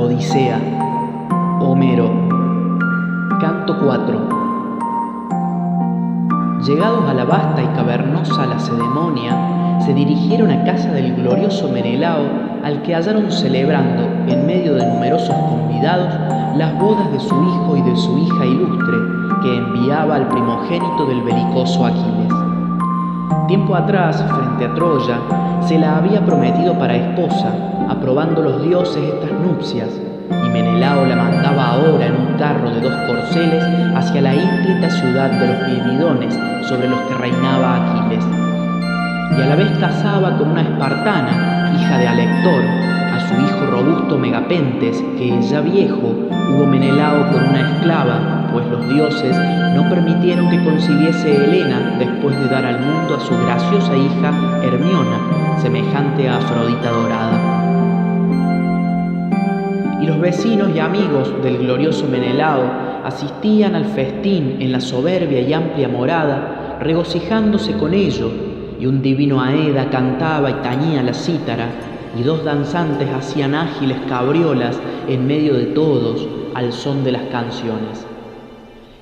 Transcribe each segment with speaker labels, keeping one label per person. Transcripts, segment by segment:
Speaker 1: Odisea. Homero. Canto 4. Llegados a la vasta y cavernosa Lacedemonia, se dirigieron a casa del glorioso Menelao, al que hallaron celebrando, en medio de numerosos convidados, las bodas de su hijo y de su hija ilustre, que enviaba al primogénito del belicoso Aquiles. Tiempo atrás, frente a Troya, se la había prometido para esposa, aprobando los dioses estas nupcias, y Menelao la mandaba ahora en un carro de 2 corceles hacia la ínclita ciudad de los Mirmidones, sobre los que reinaba Aquiles. Y a la vez casaba con una espartana, hija de Alector, a su hijo robusto Megapentes, que ya viejo hubo Menelao con una esclava, pues los dioses no permitieron que concibiese Helena después de dar al mundo a su graciosa hija Hermiona, semejante a Afrodita dorada. Y los vecinos y amigos del glorioso Menelao asistían al festín en la soberbia y amplia morada, regocijándose con ello, y un divino Aeda cantaba y tañía la cítara, y 2 danzantes hacían ágiles cabriolas en medio de todos al son de las canciones.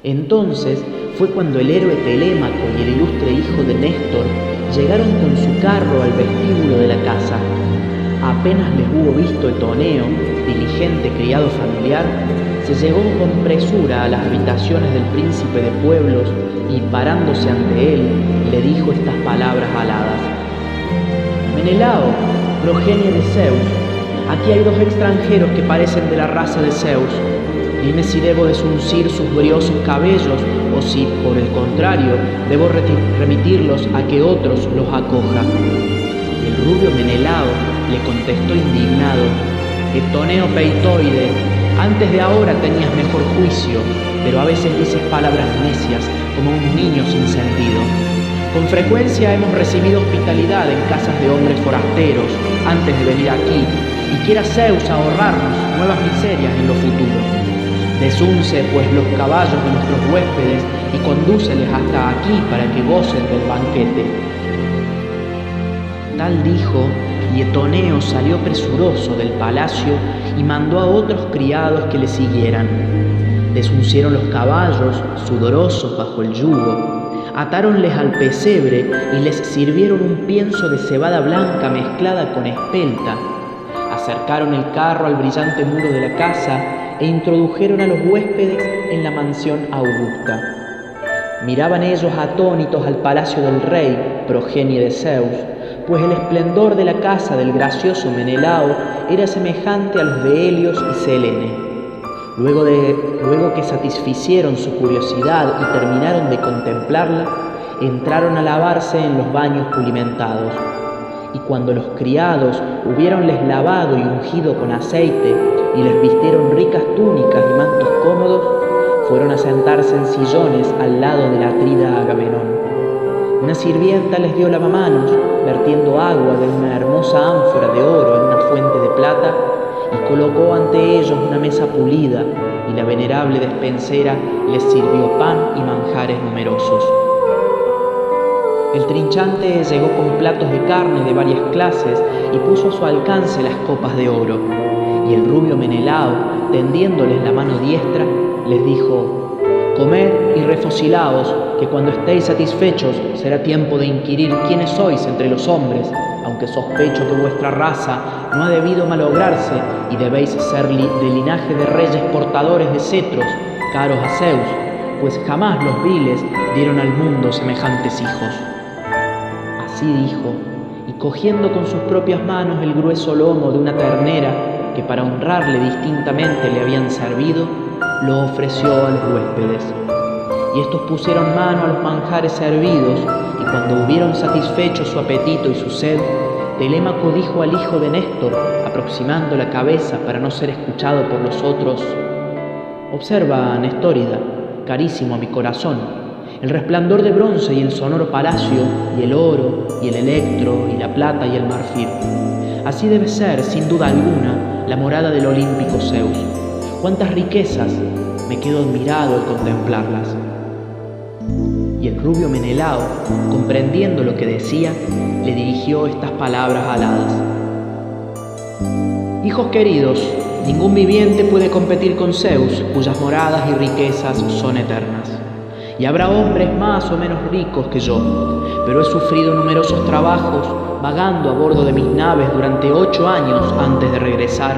Speaker 1: Entonces fue cuando el héroe Telémaco y el ilustre hijo de Néstor llegaron con su carro al vestíbulo de la casa. Apenas les hubo visto Etoneo, diligente criado familiar, se llegó con presura a las habitaciones del príncipe de pueblos y, parándose ante él, le dijo estas palabras aladas: Menelao, progenie de Zeus, aquí hay 2 extranjeros que parecen de la raza de Zeus. Dime si debo desuncir sus briosos cabellos o si, por el contrario, debo remitirlos a que otros los acoja. Y el rubio Menelao le contestó indignado: Etoneo peitoide, antes de ahora tenías mejor juicio, pero a veces dices palabras necias como un niño sin sentido. Con frecuencia hemos recibido hospitalidad en casas de hombres forasteros antes de venir aquí, y quiera Zeus ahorrarnos nuevas miserias en lo futuro. Desunce pues los caballos de nuestros huéspedes y condúceles hasta aquí para que gocen del banquete. Tal dijo, y Etoneo salió presuroso del palacio y mandó a otros criados que le siguieran. Desuncieron los caballos, sudorosos bajo el yugo, atáronles al pesebre y les sirvieron un pienso de cebada blanca mezclada con espelta. Acercaron el carro al brillante muro de la casa e introdujeron a los huéspedes en la mansión augusta. Miraban ellos atónitos al palacio del rey, progenie de Zeus, pues el esplendor de la casa del gracioso Menelao era semejante a los de Helios y Selene. Luego que satisficieron su curiosidad y terminaron de contemplarla, entraron a lavarse en los baños pulimentados. Y cuando los criados hubieronles lavado y ungido con aceite y les vistieron ricas túnicas y mantos cómodos, fueron a sentarse en sillones al lado del atrida Agamenón. Una sirvienta les dio lavamanos, vertiendo agua de una hermosa ánfora de oro en una fuente de plata, y colocó ante ellos una mesa pulida, y la venerable despensera les sirvió pan y manjares numerosos. El trinchante llegó con platos de carne de varias clases y puso a su alcance las copas de oro, y el rubio Menelao, tendiéndoles la mano diestra, les dijo: Comed y refocilaos, que cuando estéis satisfechos será tiempo de inquirir quiénes sois entre los hombres, aunque sospecho que vuestra raza no ha debido malograrse y debéis ser de linaje de reyes portadores de cetros, caros a Zeus, pues jamás los viles dieron al mundo semejantes hijos. Así dijo, y cogiendo con sus propias manos el grueso lomo de una ternera que para honrarle distintamente le habían servido, lo ofreció a los huéspedes. Y estos pusieron mano a los manjares servidos, y cuando hubieron satisfecho su apetito y su sed, Telémaco dijo al hijo de Néstor, aproximando la cabeza para no ser escuchado por los otros: Observa, Nestórida, carísimo a mi corazón, el resplandor de bronce y el sonoro palacio, y el oro, y el electro, y la plata y el marfil. Así debe ser, sin duda alguna, la morada del olímpico Zeus. ¡Cuántas riquezas! Me quedo admirado al contemplarlas. Y el rubio Menelao, comprendiendo lo que decía, le dirigió estas palabras aladas: Hijos queridos, Ningún viviente puede competir con Zeus, cuyas moradas y riquezas son eternas. Y habrá hombres más o menos ricos que yo, pero he sufrido numerosos trabajos, vagando a bordo de mis naves durante 8 años antes de regresar,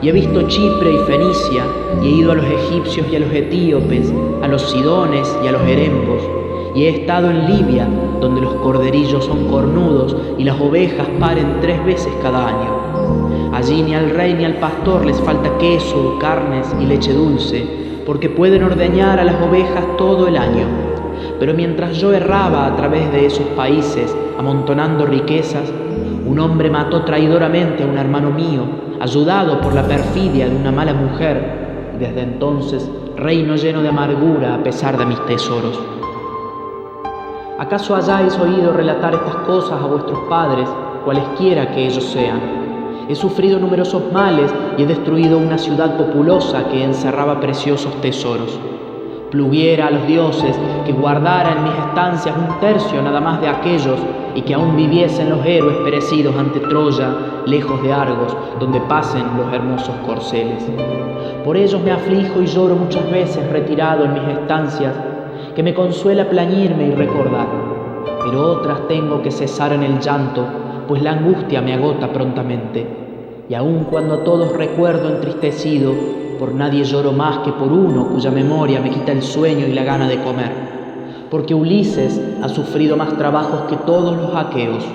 Speaker 1: y he visto Chipre y Fenicia, y he ido a los egipcios y a los etíopes, a los sidones y a los erembos, y he estado en Libia, donde los corderillos son cornudos y las ovejas paren 3 veces cada año. Allí ni al rey ni al pastor les falta queso, carnes y leche dulce, porque pueden ordeñar a las ovejas todo el año. Pero mientras yo erraba a través de esos países, amontonando riquezas, un hombre mató traidoramente a un hermano mío, ayudado por la perfidia de una mala mujer, y desde entonces reino lleno de amargura a pesar de mis tesoros. ¿Acaso hayáis oído relatar estas cosas a vuestros padres, cualesquiera que ellos sean? He sufrido numerosos males y he destruido una ciudad populosa que encerraba preciosos tesoros. Pluguiera a los dioses que guardara en mis estancias 1/3 nada más de aquellos, y que aún viviesen los héroes perecidos ante Troya, lejos de Argos, donde pasen los hermosos corceles. Por ellos me aflijo y lloro muchas veces retirado en mis estancias, que me consuela plañirme y recordar. Pero otras tengo que cesar en el llanto, pues la angustia me agota prontamente. Y aun cuando a todos recuerdo entristecido, por nadie lloro más que por uno cuya memoria me quita el sueño y la gana de comer. Porque Ulises ha sufrido más trabajos que todos los aqueos.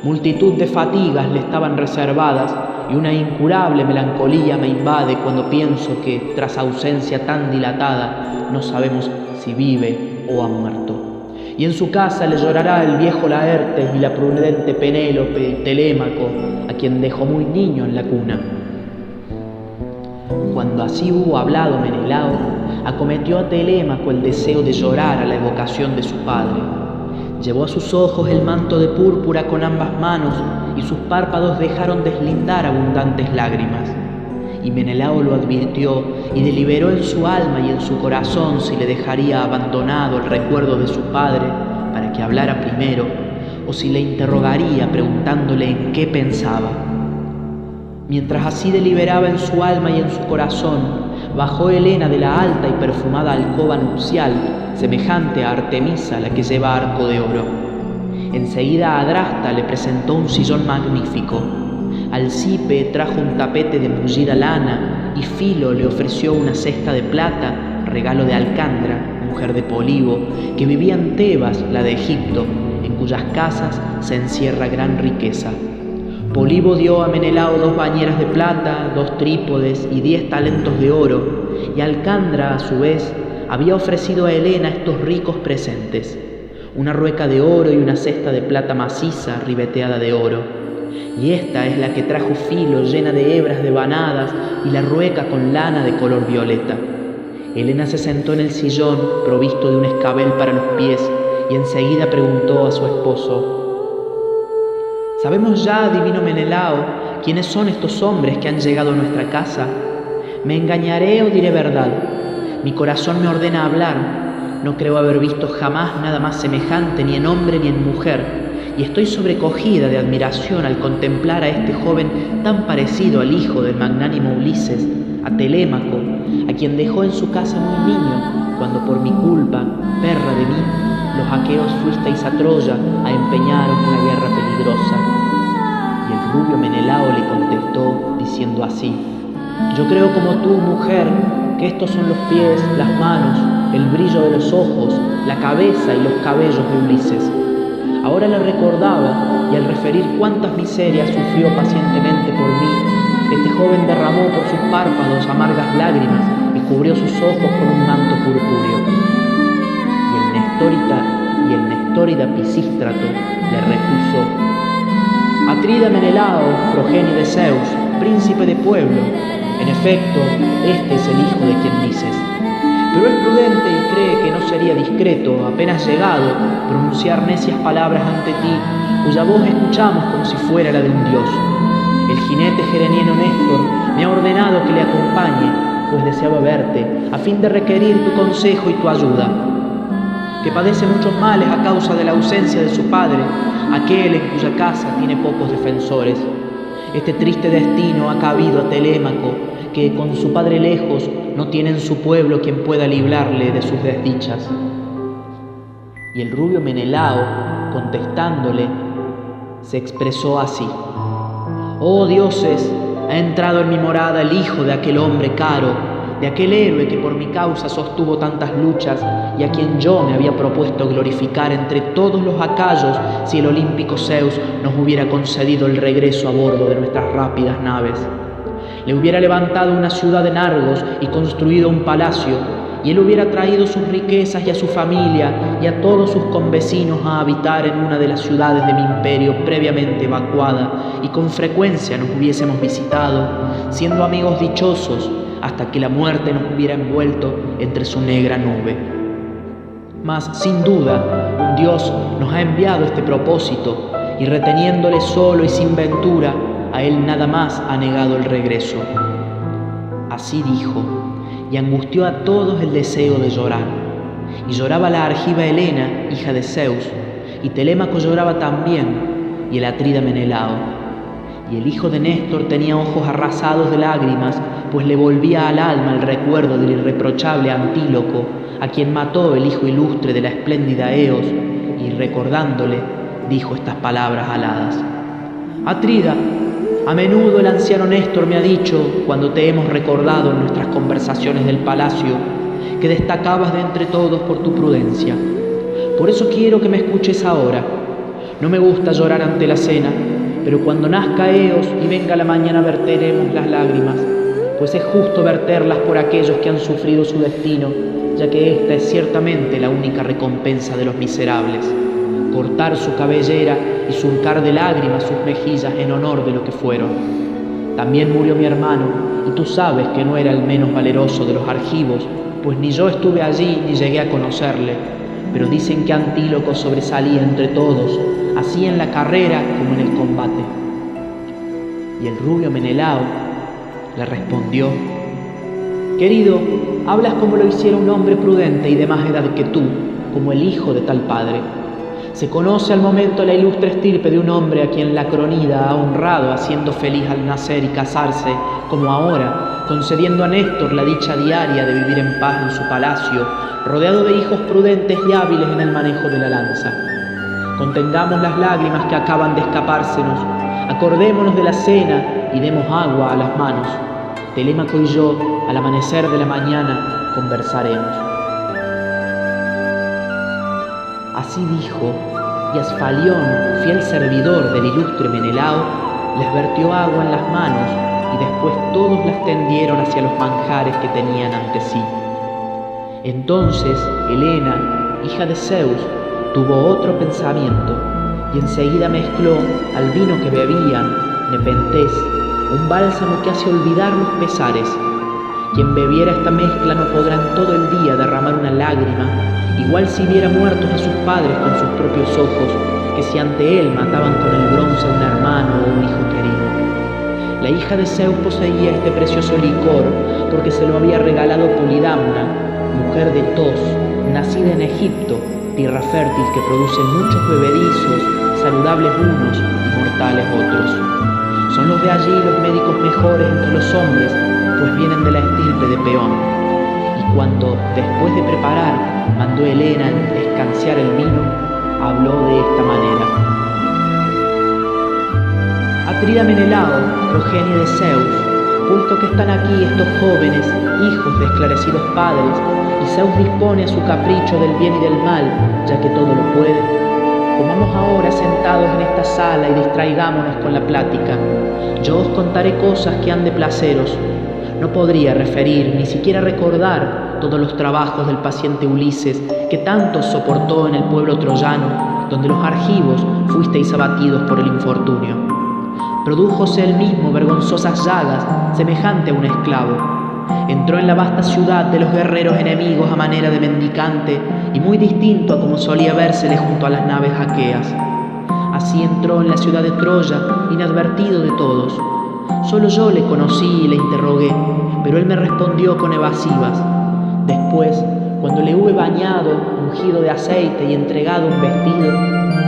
Speaker 1: Multitud de fatigas le estaban reservadas, y una incurable melancolía me invade cuando pienso que, tras ausencia tan dilatada, no sabemos si vive o ha muerto. Y en su casa le llorará el viejo Laertes y la prudente Penélope y Telémaco, a quien dejó muy niño en la cuna. Cuando así hubo hablado Menelao, acometió a Telémaco el deseo de llorar a la evocación de su padre. Llevó a sus ojos el manto de púrpura con ambas manos, y sus párpados dejaron deslindar abundantes lágrimas. Y Menelao lo advirtió y deliberó en su alma y en su corazón si le dejaría abandonado el recuerdo de su padre para que hablara primero, o si le interrogaría preguntándole en qué pensaba. Mientras así deliberaba en su alma y en su corazón, bajó Helena de la alta y perfumada alcoba nupcial, semejante a Artemisa, la que lleva arco de oro. Enseguida Adrasta le presentó un sillón magnífico. Alcipe trajo un tapete de mullida lana, y Filo le ofreció una cesta de plata, regalo de Alcandra, mujer de Polibo, que vivía en Tebas, la de Egipto, en cuyas casas se encierra gran riqueza. Polibo dio a Menelao 2 bañeras de plata, 2 trípodes y 10 talentos de oro, y Alcandra, a su vez, había ofrecido a Helena estos ricos presentes: una rueca de oro y una cesta de plata maciza ribeteada de oro. Y esta es la que trajo Filo, llena de hebras devanadas, y la rueca con lana de color violeta. Helena se sentó en el sillón, provisto de un escabel para los pies, y enseguida preguntó a su esposo: ¿sabemos ya, divino Menelao, quiénes son estos hombres que han llegado a nuestra casa? ¿Me engañaré o diré verdad? Mi corazón me ordena hablar. No creo haber visto jamás nada más semejante, ni en hombre ni en mujer, y estoy sobrecogida de admiración al contemplar a este joven tan parecido al hijo del magnánimo Ulises, a Telémaco, a quien dejó en su casa muy niño, cuando por mi culpa, perra de mí, los aqueos fuisteis a Troya a empeñaros en la guerra peligrosa. Y el rubio Menelao le contestó diciendo así: yo creo como tú, mujer, que estos son los pies, las manos, el brillo de los ojos, la cabeza y los cabellos de Ulises. Ahora le recordaba, y al referir cuántas miserias sufrió pacientemente por mí, este joven derramó por sus párpados amargas lágrimas y cubrió sus ojos con un manto purpúreo. Y el nestórida Pisístrato le repuso: Atrida Menelao, progenie de Zeus, príncipe de pueblo, en efecto, este es el hijo de quien dices. Pero es prudente y cree que no sería discreto, apenas llegado, pronunciar necias palabras ante ti, cuya voz escuchamos como si fuera la de un dios. El jinete gereniano Néstor me ha ordenado que le acompañe, pues deseaba verte, a fin de requerir tu consejo y tu ayuda. Que padece muchos males a causa de la ausencia de su padre, aquel en cuya casa tiene pocos defensores. Este triste destino ha cabido a Telémaco, que con su padre lejos no tiene en su pueblo quien pueda librarle de sus desdichas. Y el rubio Menelao, contestándole, se expresó así: «Oh dioses, ha entrado en mi morada el hijo de aquel hombre caro, de aquel héroe que por mi causa sostuvo tantas luchas y a quien yo me había propuesto glorificar entre todos los acayos si el olímpico Zeus nos hubiera concedido el regreso a bordo de nuestras rápidas naves. Le hubiera levantado una ciudad en Argos y construido un palacio, y él hubiera traído sus riquezas y a su familia y a todos sus convecinos a habitar en una de las ciudades de mi imperio previamente evacuada, y con frecuencia nos hubiésemos visitado, siendo amigos dichosos, hasta que la muerte nos hubiera envuelto entre su negra nube. Mas, sin duda, un Dios nos ha enviado este propósito, y reteniéndole solo y sin ventura, a él nada más ha negado el regreso». Así dijo, y angustió a todos el deseo de llorar. Y lloraba la argiva Helena, hija de Zeus, y Telémaco lloraba también, y el atrida Menelao. Y el hijo de Néstor tenía ojos arrasados de lágrimas, pues le volvía al alma el recuerdo del irreprochable Antíloco, a quien mató el hijo ilustre de la espléndida Eos, y recordándole, dijo estas palabras aladas: «Atrida, a menudo el anciano Néstor me ha dicho, cuando te hemos recordado en nuestras conversaciones del palacio, que destacabas de entre todos por tu prudencia. Por eso quiero que me escuches ahora. No me gusta llorar ante la cena, pero cuando nazca Eos y venga la mañana verteremos las lágrimas, pues es justo verterlas por aquellos que han sufrido su destino, ya que esta es ciertamente la única recompensa de los miserables: cortar su cabellera y surcar de lágrimas sus mejillas en honor de lo que fueron. También murió mi hermano, y tú sabes que no era el menos valeroso de los argivos, pues ni yo estuve allí ni llegué a conocerle, pero dicen que Antíloco sobresalía entre todos, así en la carrera como en el combate». Y el rubio Menelao le respondió: «Querido, hablas como lo hiciera un hombre prudente y de más edad que tú, como el hijo de tal padre. Se conoce al momento la ilustre estirpe de un hombre a quien la Cronida ha honrado haciendo feliz al nacer y casarse, como ahora, concediendo a Néstor la dicha diaria de vivir en paz en su palacio, rodeado de hijos prudentes y hábiles en el manejo de la lanza. Contengamos las lágrimas que acaban de escapársenos, acordémonos de la cena y demos agua a las manos. Telémaco y yo, al amanecer de la mañana, conversaremos». Así dijo, y Asfalión, fiel servidor del ilustre Menelao, les vertió agua en las manos, y después todos las tendieron hacia los manjares que tenían ante sí. Entonces Helena, hija de Zeus, tuvo otro pensamiento, y enseguida mezcló al vino que bebían, nepentez, un bálsamo que hace olvidar los pesares. Quien bebiera esta mezcla no podrá en todo el día derramar una lágrima, igual si viera muertos a sus padres con sus propios ojos, que si ante él mataban con el bronce a un hermano o un hijo querido. La hija de Zeus poseía este precioso licor porque se lo había regalado Polidamna, mujer de Tos, nacida en Egipto, tierra fértil que produce muchos bebedizos, saludables unos y mortales otros. Son los de allí los médicos mejores entre los hombres, pues vienen de la estirpe de Peón. Y cuando, después de preparar, mandó Helena escanciar el vino, habló de esta manera: «Atrida Menelao, progenie de Zeus, puesto que están aquí estos jóvenes, hijos de esclarecidos padres, y Zeus dispone a su capricho del bien y del mal, ya que todo lo puede, comamos ahora sentados en esta sala y distraigámonos con la plática. Yo os contaré cosas que han de placeros. No podría referir, ni siquiera recordar todos los trabajos del paciente Ulises, que tanto soportó en el pueblo troyano, donde los argivos fuisteis abatidos por el infortunio. Prodújose él mismo vergonzosas llagas, semejante a un esclavo. Entró en la vasta ciudad de los guerreros enemigos a manera de mendicante, y muy distinto a como solía vérsele junto a las naves aqueas. Así entró en la ciudad de Troya, inadvertido de todos. Solo yo le conocí y le interrogué, pero él me respondió con evasivas. Después, cuando le hube bañado, ungido de aceite y entregado un vestido,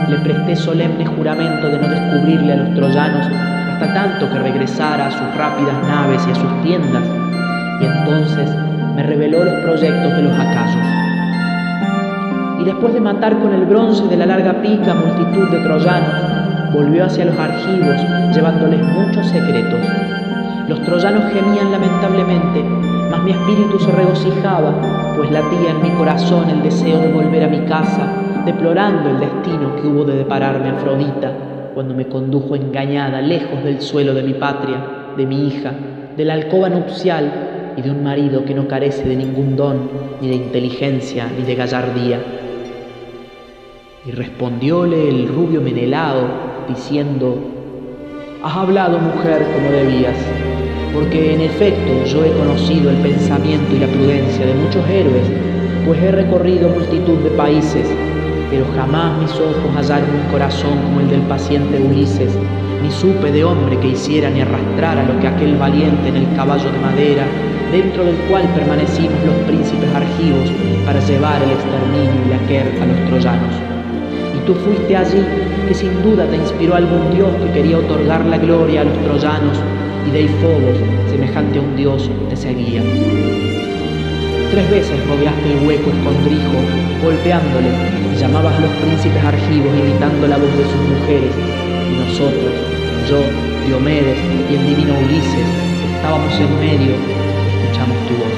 Speaker 1: le presté solemne juramento de no descubrirle a los troyanos hasta tanto que regresara a sus rápidas naves y a sus tiendas, y entonces me reveló los proyectos de los acayos. Y después de matar con el bronce de la larga pica a multitud de troyanos, volvió hacia los argivos llevándoles muchos secretos. Los troyanos gemían lamentablemente, mas mi espíritu se regocijaba, pues latía en mi corazón el deseo de volver a mi casa, deplorando el destino que hubo de depararme Afrodita cuando me condujo engañada lejos del suelo de mi patria, de mi hija, de la alcoba nupcial y de un marido que no carece de ningún don, ni de inteligencia, ni de gallardía. Y respondióle el rubio Menelao, diciendo: «Has hablado, mujer, como debías, porque en efecto yo he conocido el pensamiento y la prudencia de muchos héroes, pues he recorrido multitud de países, pero jamás mis ojos hallaron un corazón como el del paciente Ulises, ni supe de hombre que hiciera ni arrastrara lo que aquel valiente en el caballo de madera, dentro del cual permanecimos los príncipes argivos para llevar el exterminio y la guerra a los troyanos. Y tú fuiste allí, que sin duda te inspiró algún dios que quería otorgar la gloria a los troyanos, y Deifobos, semejante a un dios, te seguía. 3 veces rodeaste el hueco escondrijo, golpeándole, y llamabas a los príncipes argivos imitando la voz de sus mujeres, y nosotros, yo, Diomedes y el divino Ulises, estábamos en medio, escuchamos tu voz.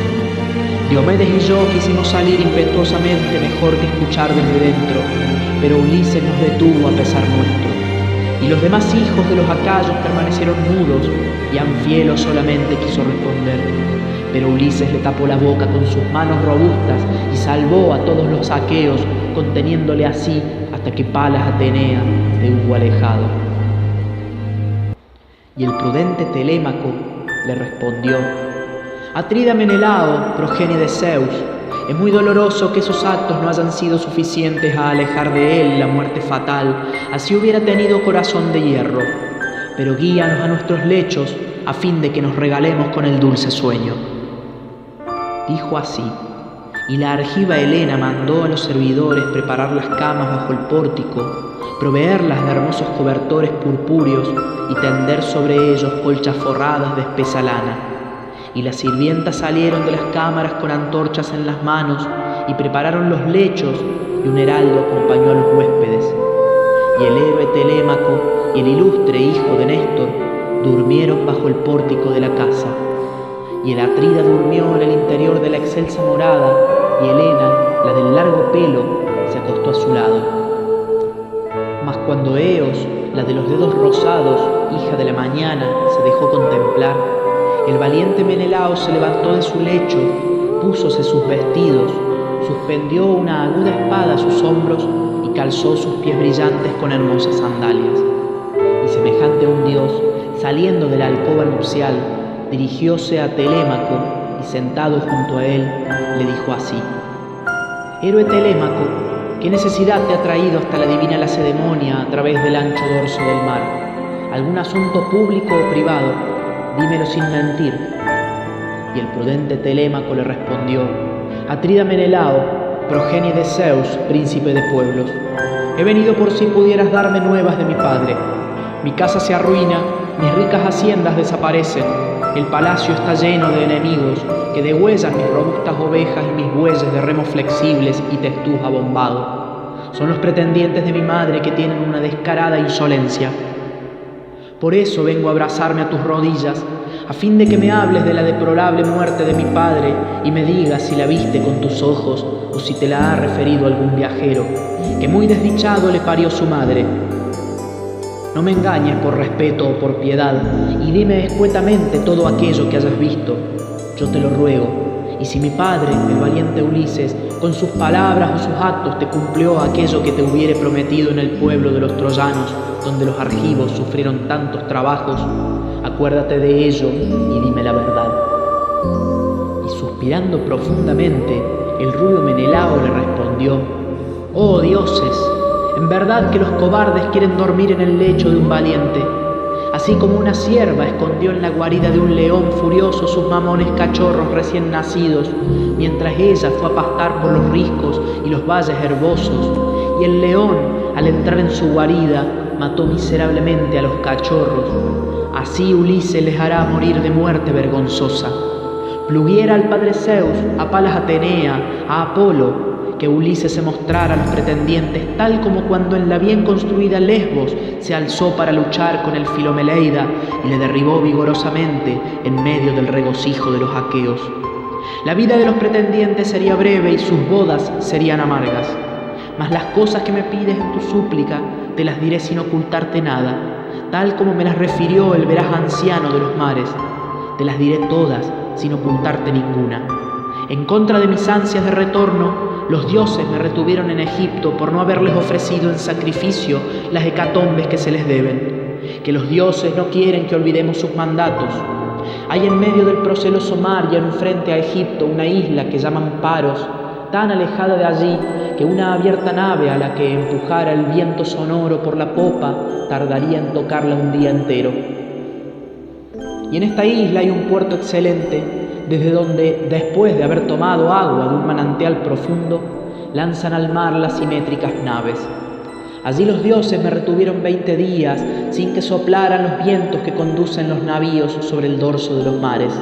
Speaker 1: Diomedes y yo quisimos salir impetuosamente, mejor que escuchar desde dentro, pero Ulises nos detuvo a pesar nuestro. Y los demás hijos de los acayos permanecieron mudos, y Anfielo solamente quiso responder. Pero Ulises le tapó la boca con sus manos robustas y salvó a todos los aqueos, conteniéndole así hasta que Palas Atenea le hubo alejado. Y el prudente Telémaco le respondió: «Atrida Menelao, progenie de Zeus, es muy doloroso que esos actos no hayan sido suficientes a alejar de él la muerte fatal, así hubiera tenido corazón de hierro. Pero guíanos a nuestros lechos, a fin de que nos regalemos con el dulce sueño». Dijo así, y la argiva Helena mandó a los servidores preparar las camas bajo el pórtico, proveerlas de hermosos cobertores purpúreos y tender sobre ellos colchas forradas de espesa lana. Y las sirvientas salieron de las cámaras con antorchas en las manos y prepararon los lechos, y un heraldo acompañó a los huéspedes. Y el héroe Telémaco y el ilustre hijo de Néstor durmieron bajo el pórtico de la casa. Y el Atrida durmió en el interior de la excelsa morada, y Helena, la del largo pelo, se acostó a su lado. Mas cuando Eos, la de los dedos rosados, hija de la mañana, se dejó contemplar, el valiente Menelao se levantó de su lecho, púsose sus vestidos, suspendió una aguda espada a sus hombros y calzó sus pies brillantes con hermosas sandalias. Y semejante a un dios, saliendo de la alcoba nupcial, dirigióse a Telémaco y sentado junto a él, le dijo así: «Héroe Telémaco, ¿qué necesidad te ha traído hasta la divina Lacedemonia a través del ancho dorso del mar? ¿Algún asunto público o privado? Dímelo sin mentir». Y el prudente Telémaco le respondió: «Atrida Menelao, progenie de Zeus, príncipe de pueblos, he venido por si pudieras darme nuevas de mi padre. Mi casa se arruina, mis ricas haciendas desaparecen, el palacio está lleno de enemigos que degüellan mis robustas ovejas y mis bueyes de remos flexibles y testuz abombado. Son los pretendientes de mi madre que tienen una descarada insolencia. Por eso vengo a abrazarme a tus rodillas, a fin de que me hables de la deplorable muerte de mi padre y me digas si la viste con tus ojos o si te la ha referido algún viajero, que muy desdichado le parió su madre. No me engañes por respeto o por piedad, y dime escuetamente todo aquello que hayas visto. Yo te lo ruego, y si mi padre, el valiente Ulises, con sus palabras o sus actos te cumplió aquello que te hubiere prometido en el pueblo de los troyanos, donde los argivos sufrieron tantos trabajos, acuérdate de ello y dime la verdad». Y suspirando profundamente, el rubio Menelao le respondió: «Oh dioses, en verdad que los cobardes quieren dormir en el lecho de un valiente, así como una cierva escondió en la guarida de un león furioso sus mamones cachorros recién nacidos, mientras ella fue a pastar por los riscos y los valles herbosos, y el león, al entrar en su guarida, mató miserablemente a los cachorros. Así Ulises les hará morir de muerte vergonzosa. Pluguiera al padre Zeus, a Palas Atenea, a Apolo, que Ulises se mostrara a los pretendientes tal como cuando en la bien construida Lesbos se alzó para luchar con el Filomeleida y le derribó vigorosamente en medio del regocijo de los aqueos. La vida de los pretendientes sería breve y sus bodas serían amargas. Mas las cosas que me pides en tu súplica te las diré sin ocultarte nada, tal como me las refirió el veraz anciano de los mares. Te las diré todas sin ocultarte ninguna. En contra de mis ansias de retorno, los dioses me retuvieron en Egipto por no haberles ofrecido en sacrificio las hecatombes que se les deben. Que los dioses no quieren que olvidemos sus mandatos. Hay en medio del proceloso mar y enfrente a Egipto una isla que llaman Paros, tan alejada de allí que una abierta nave a la que empujara el viento sonoro por la popa tardaría en tocarla un día entero. Y en esta isla hay un puerto excelente, desde donde, después de haber tomado agua de un manantial profundo, lanzan al mar las simétricas naves. Allí los dioses me retuvieron 20 días sin que soplaran los vientos que conducen los navíos sobre el dorso de los mares.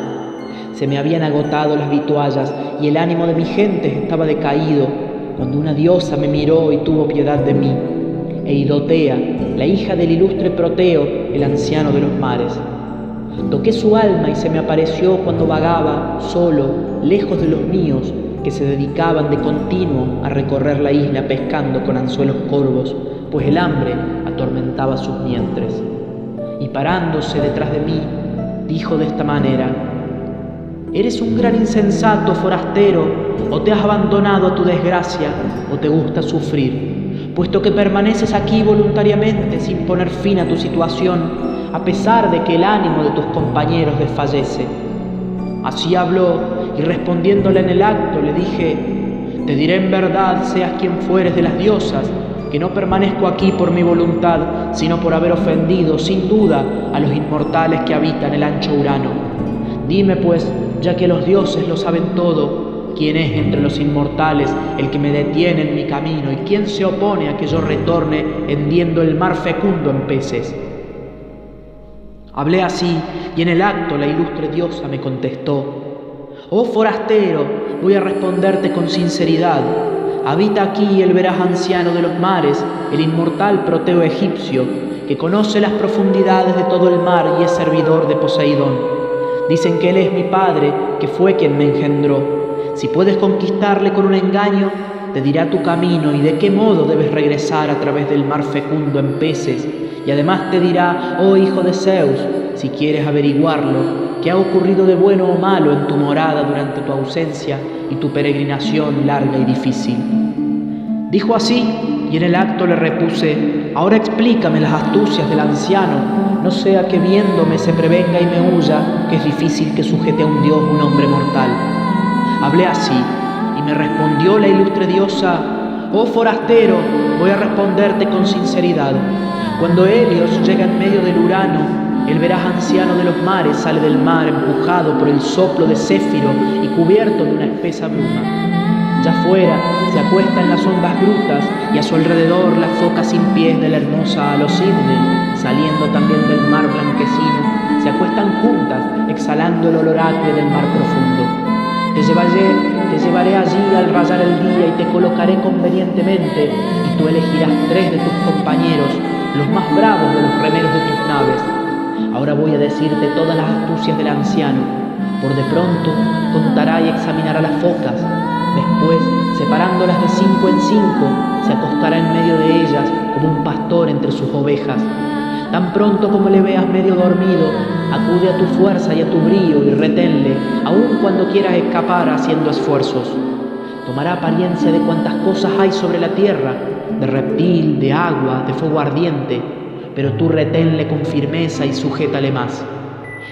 Speaker 1: Se me habían agotado las vituallas y el ánimo de mi gente estaba decaído, cuando una diosa me miró y tuvo piedad de mí, Eidotea, la hija del ilustre Proteo, el anciano de los mares. Toqué su alma y se me apareció cuando vagaba, solo, lejos de los míos, que se dedicaban de continuo a recorrer la isla pescando con anzuelos corvos, pues el hambre atormentaba sus vientres. Y parándose detrás de mí, dijo de esta manera: «Eres un gran insensato, forastero, o te has abandonado a tu desgracia, o te gusta sufrir, puesto que permaneces aquí voluntariamente sin poner fin a tu situación, a pesar de que el ánimo de tus compañeros desfallece». Así habló, y respondiéndole en el acto le dije: «Te diré en verdad, seas quien fueres de las diosas, que no permanezco aquí por mi voluntad, sino por haber ofendido, sin duda, a los inmortales que habitan el ancho Urano. Dime, pues, ya que los dioses lo saben todo, ¿quién es entre los inmortales el que me detiene en mi camino y quién se opone a que yo retorne hendiendo el mar fecundo en peces?» Hablé así, y en el acto la ilustre diosa me contestó: «Oh forastero, voy a responderte con sinceridad. Habita aquí el veraz anciano de los mares, el inmortal Proteo egipcio, que conoce las profundidades de todo el mar y es servidor de Poseidón. Dicen que él es mi padre, que fue quien me engendró. Si puedes conquistarle con un engaño, te dirá tu camino y de qué modo debes regresar a través del mar fecundo en peces. Y además te dirá, oh hijo de Zeus, si quieres averiguarlo, qué ha ocurrido de bueno o malo en tu morada durante tu ausencia y tu peregrinación larga y difícil». Dijo así, y en el acto le repuse: «Ahora explícame las astucias del anciano, no sea que viéndome se prevenga y me huya, que es difícil que sujete a un dios un hombre mortal». Hablé así, y me respondió la ilustre diosa: «Oh forastero, voy a responderte con sinceridad. Cuando Helios llega en medio del Urano, el veraz anciano de los mares sale del mar empujado por el soplo de Céfiro y cubierto de una espesa bruma. Ya fuera se acuesta en las hondas grutas y a su alrededor las focas sin pies de la hermosa Alosidne, saliendo también del mar blanquecino, se acuestan juntas exhalando el olor acre del mar profundo. Te llevaré allí al rayar el día y te colocaré convenientemente, y tú elegirás 3 de tus compañeros, los más bravos de los remeros de tus naves. Ahora voy a decirte todas las astucias del anciano. Por de pronto contará y examinará las focas. Después, separándolas de 5 en 5, se acostará en medio de ellas como un pastor entre sus ovejas. Tan pronto como le veas medio dormido, acude a tu fuerza y a tu brío y reténle, aun cuando quieras escapar haciendo esfuerzos. Tomará apariencia de cuantas cosas hay sobre la tierra, de reptil, de agua, de fuego ardiente, pero tú reténle con firmeza y sujétale más.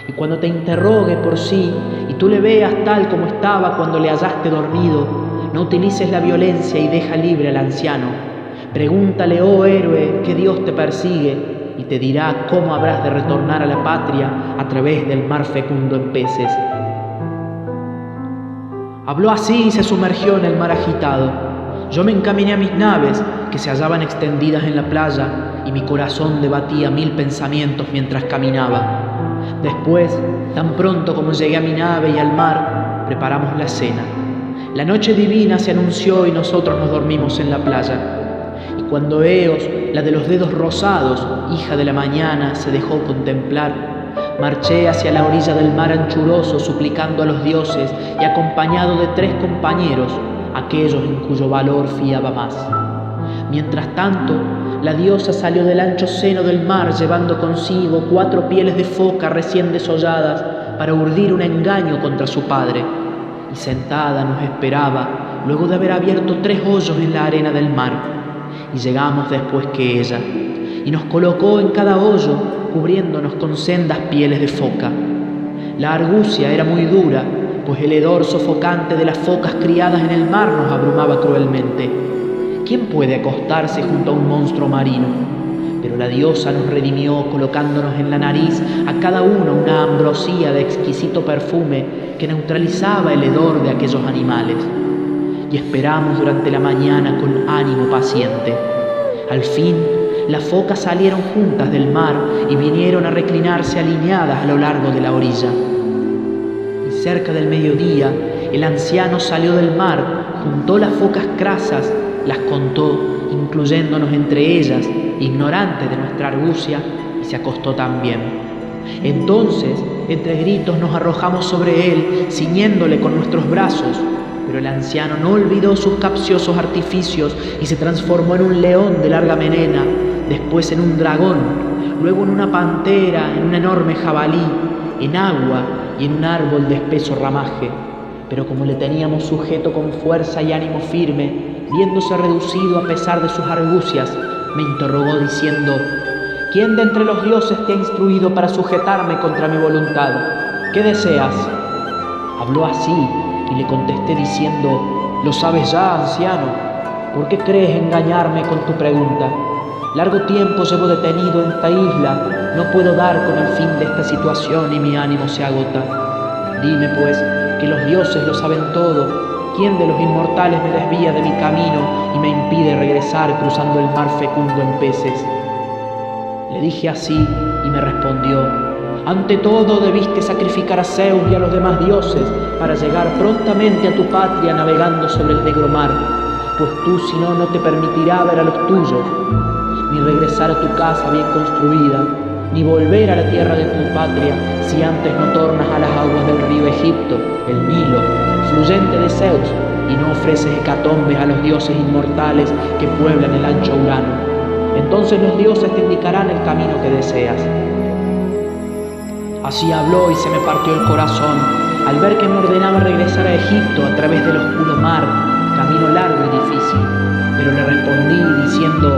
Speaker 1: Y cuando te interrogue por sí y tú le veas tal como estaba cuando le hallaste dormido, no utilices la violencia y deja libre al anciano. Pregúntale, oh héroe, qué Dios te persigue, y te dirá cómo habrás de retornar a la patria a través del mar fecundo en peces». Habló así y se sumergió en el mar agitado. Yo me encaminé a mis naves, que se hallaban extendidas en la playa, y mi corazón debatía 1000 pensamientos mientras caminaba. Después, tan pronto como llegué a mi nave y al mar, preparamos la cena. La noche divina se anunció y nosotros nos dormimos en la playa. Y cuando Eos, la de los dedos rosados, hija de la mañana, se dejó contemplar, marché hacia la orilla del mar anchuroso suplicando a los dioses y acompañado de 3 compañeros, aquellos en cuyo valor fiaba más. Mientras tanto, la diosa salió del ancho seno del mar llevando consigo 4 pieles de foca recién desolladas para urdir un engaño contra su padre, y sentada nos esperaba luego de haber abierto 3 hoyos en la arena del mar, y llegamos después que ella, y nos colocó en cada hoyo cubriéndonos con sendas pieles de foca. La argucia era muy dura, pues el hedor sofocante de las focas criadas en el mar nos abrumaba cruelmente. ¿Quién puede acostarse junto a un monstruo marino? Pero la diosa nos redimió colocándonos en la nariz a cada uno una ambrosía de exquisito perfume que neutralizaba el hedor de aquellos animales. Y esperamos durante la mañana con ánimo paciente. Al fin, las focas salieron juntas del mar y vinieron a reclinarse alineadas a lo largo de la orilla. Y cerca del mediodía, el anciano salió del mar, juntó las focas crasas, las contó, incluyéndonos entre ellas, ignorante de nuestra argucia, y se acostó también. Entonces, entre gritos nos arrojamos sobre él, ciñéndole con nuestros brazos, pero el anciano no olvidó sus capciosos artificios y se transformó en un león de larga melena, después en un dragón, luego en una pantera, en un enorme jabalí, en agua y en un árbol de espeso ramaje. Pero como le teníamos sujeto con fuerza y ánimo firme, viéndose reducido a pesar de sus argucias, me interrogó diciendo: ¿quién de entre los dioses te ha instruido para sujetarme contra mi voluntad? ¿Qué deseas? Habló así y le contesté diciendo: lo sabes ya, anciano. ¿Por qué crees engañarme con tu pregunta? Largo tiempo llevo detenido en esta isla, no puedo dar con el fin de esta situación y mi ánimo se agota. Dime pues, que los dioses lo saben todo. ¿Quién de los inmortales me desvía de mi camino y me impide regresar cruzando el mar fecundo en peces? Le dije así y me respondió: ante todo debiste sacrificar a Zeus y a los demás dioses para llegar prontamente a tu patria navegando sobre el negro mar, pues tú si no, no te permitirá ver a los tuyos, ni regresar a tu casa bien construida, ni volver a la tierra de tu patria si antes no tornas a las aguas del río Egipto, el Nilo, fluyente de Zeus, y no ofreces hecatombes a los dioses inmortales que pueblan el ancho Urano. Entonces los dioses te indicarán el camino que deseas. Así habló y se me partió el corazón al ver que me ordenaba regresar a Egipto a través del oscuro mar, camino largo y difícil. Pero le respondí diciendo: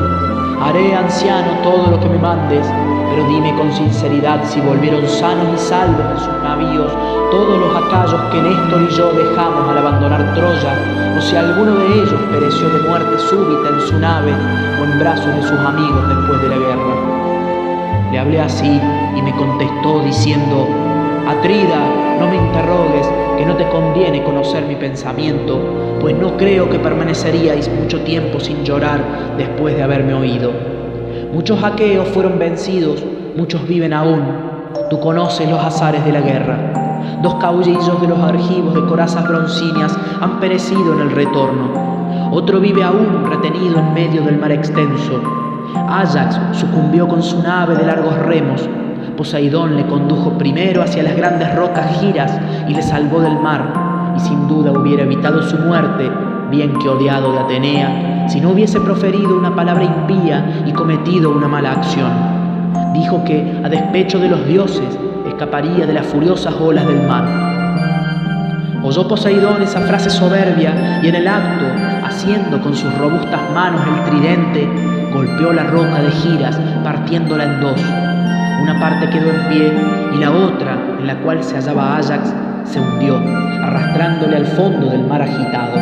Speaker 1: haré, anciano, todo lo que me mandes, pero dime con sinceridad si volvieron sanos y salvos en sus navíos todos los acayos que Néstor y yo dejamos al abandonar Troya, o si alguno de ellos pereció de muerte súbita en su nave o en brazos de sus amigos después de la guerra. Le hablé así y me contestó diciendo: Atrida, no me interrogues, que no te conviene conocer mi pensamiento, pues no creo que permaneceríais mucho tiempo sin llorar después de haberme oído. Muchos aqueos fueron vencidos, muchos viven aún. Tú conoces los azares de la guerra. 2 caudillos de los argivos de corazas broncíneas han perecido en el retorno. Otro vive aún retenido en medio del mar extenso. Áyax sucumbió con su nave de largos remos. Poseidón le condujo primero hacia las grandes rocas Giras y le salvó del mar, y sin duda hubiera evitado su muerte, bien que odiado de Atenea, si no hubiese proferido una palabra impía y cometido una mala acción. Dijo que, a despecho de los dioses, escaparía de las furiosas olas del mar. Oyó Poseidón esa frase soberbia y en el acto, haciendo con sus robustas manos el tridente, golpeó la roca de Giras, partiéndola en 2. Una parte quedó en pie y la otra, en la cual se hallaba Áyax, se hundió, arrastrándole al fondo del mar agitado.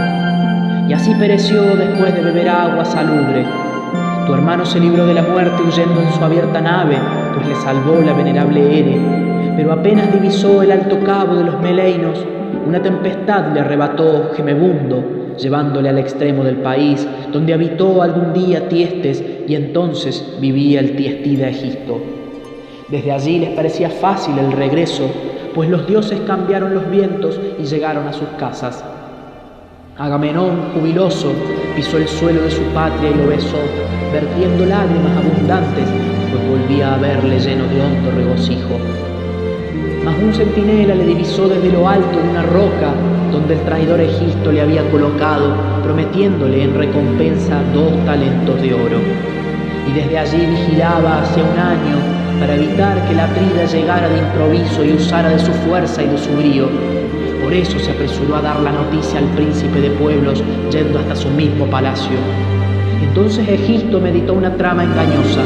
Speaker 1: Y así pereció después de beber agua salubre. Tu hermano se libró de la muerte huyendo en su abierta nave, pues le salvó la venerable Here. Pero apenas divisó el alto cabo de los Meleinos, una tempestad le arrebató Gemebundo, llevándole al extremo del país, donde habitó algún día Tiestes y entonces vivía el Tiestida Egisto. Desde allí les parecía fácil el regreso, pues los dioses cambiaron los vientos y llegaron a sus casas. Agamenón, jubiloso, pisó el suelo de su patria y lo besó, vertiendo lágrimas abundantes, pues volvía a verle lleno de hondo regocijo. Mas un centinela le divisó desde lo alto de una roca donde el traidor Egisto le había colocado, prometiéndole en recompensa 2 talentos de oro. Y desde allí vigilaba hace un año para evitar que la Atrida llegara de improviso y usara de su fuerza y de su brío. Por eso se apresuró a dar la noticia al príncipe de pueblos, yendo hasta su mismo palacio. Entonces Egisto meditó una trama engañosa.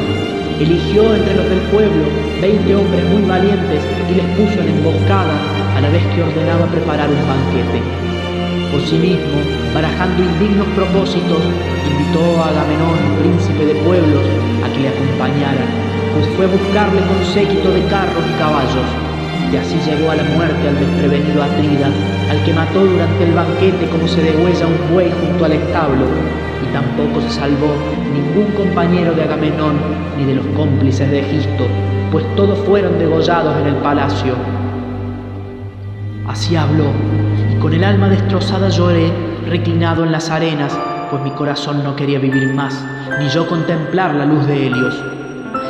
Speaker 1: Eligió entre los del pueblo 20 hombres muy valientes y les puso en emboscada, a la vez que ordenaba preparar un banquete. Por sí mismo, barajando indignos propósitos, invitó a Agamenón, príncipe de pueblos, a que le acompañara, pues fue a buscarle con séquito de carros y caballos. Y así llegó a la muerte al desprevenido Atrida, al que mató durante el banquete como se degüella un buey junto al establo, y tampoco se salvó ningún compañero de Agamenón ni de los cómplices de Egisto, pues todos fueron degollados en el palacio. Así habló, y con el alma destrozada lloré, reclinado en las arenas, pues mi corazón no quería vivir más, ni yo contemplar la luz de Helios.